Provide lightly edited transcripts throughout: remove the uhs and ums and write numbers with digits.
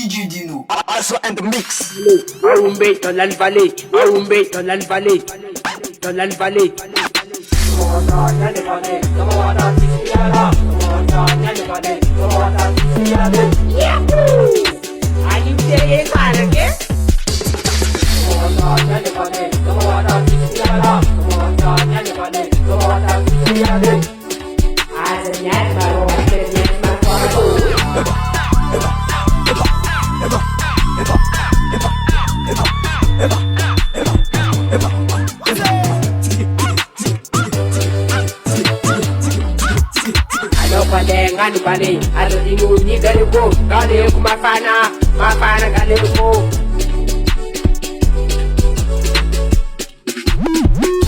DJ Dino. Also in the mix. Aumbe dans l'Alvalé, Aumbe dans l'Alvalé, dans l'Alvalé. Ngani bale, ado dingu ni galuko, gale ku mafana galuko.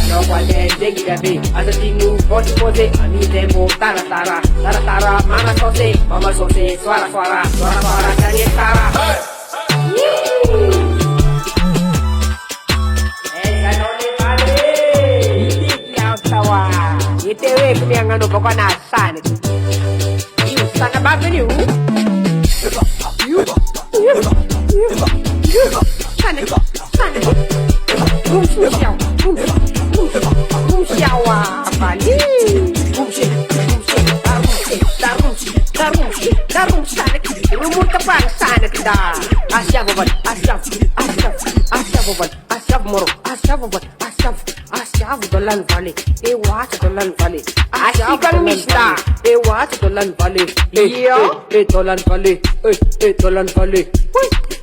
No kwale dengi gabe, ado dingu pose, ami demo tara, mama sose, suara, kanye tara. Ganole bale, iki yang tawa, itewe kumiangano pokona sana. Sana bago you. Sana. Xiao Bali. Darum sana. Rumur tepang sana kita. Asyaf moro. Asyaf dolan vale. Wat dolan vale. Asyikang mista. Wat dolan vale. Dolan vale. Dolan vale.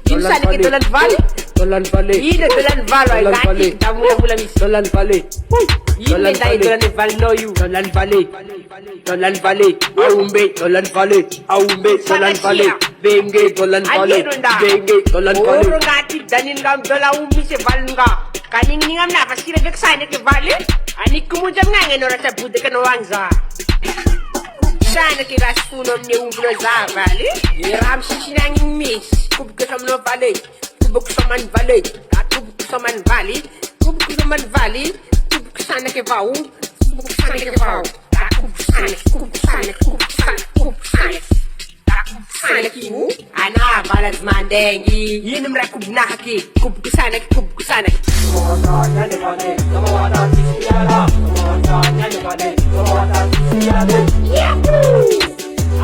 Insan ke dolan vale. Dolan vale. Ida dolan vale. Lagi mula mis. Dolan vale. Dolan vale no you. Dolan vale. Aumbe dolan vale. Dolan vale. Benge dolan vale. Orang ngati danin ngam dola umi se valnga. Kaning ngam na pasira ke sana ke vale. Ani kumujam ngangen ora sa bude kan wangza. Sana ke raspunom ne umbro za vale. Ram sinangin mis. Kub ke samno vale. Kub ke saman vale. Kub ke saman vale. Kub ke saman vale. Kub ke sana ke vau. Kub ke sana ke vau. Kub sana. Sana kimu, ana balas mandengi. Yinum rakub naki, kub sana.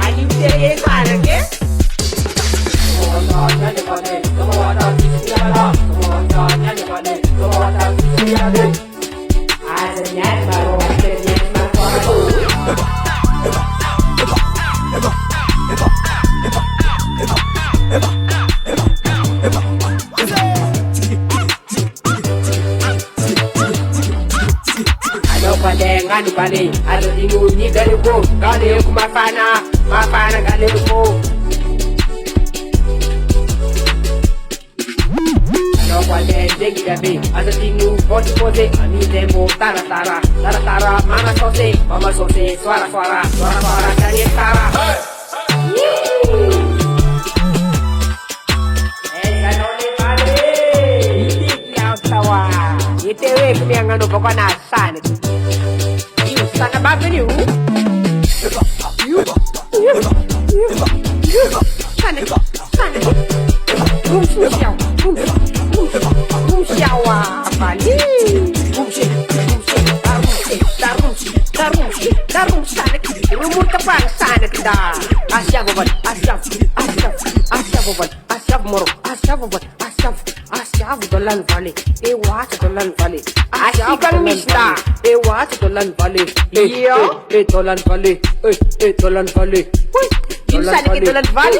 Are you saying sana ke? Ngani bale, ado dingu ni galuko, gale ku mafana galuko. No kwale dengi gabe, ado dingu pose, ami demo tara, mama sose, suara, kanye tara. Ganole bale, iki yang tawa, itewe kumiangano pokona sana. Sana bago you. Sana. Xiao Bali. Darum sana. Rumur tepang sana kita. Asyaf moro. Asyaf dolan vale. Wat dolan vale. Asyikang mista. Wat dolan vale. Dolan vale. Insan ke dolan vale.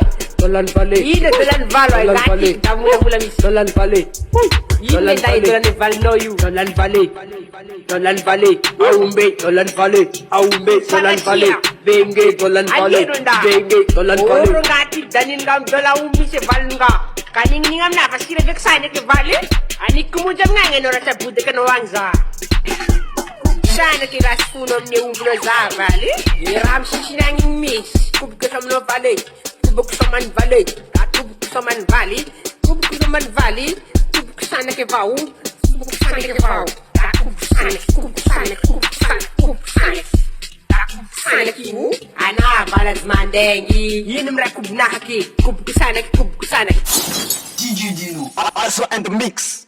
Ida dolan vale. Lagi mula mis. Dolan vale. Dolan vale no you. Dolan vale. Aumbe dolan vale. Benge dolan vale. Orang ngati danin ngam dola umi se valnga. Kaning ngam na pasira ke sana ke vale. Ani kumujam ngangen ora sa bude kan wangza. Sana ke raspunom ne umbro za vale. Ram sinangin mis. Kub ke samno vale. Kub ke saman vale. Kub ke saman vale. Kub ke saman vale. Kub ke sana ke vau. Kub ke sana ke vau. Kub sana. Sanak io, ana balaz mandengi. Ino mra kubnaka ki, kubkusanak. DJ Dino, also and the mix.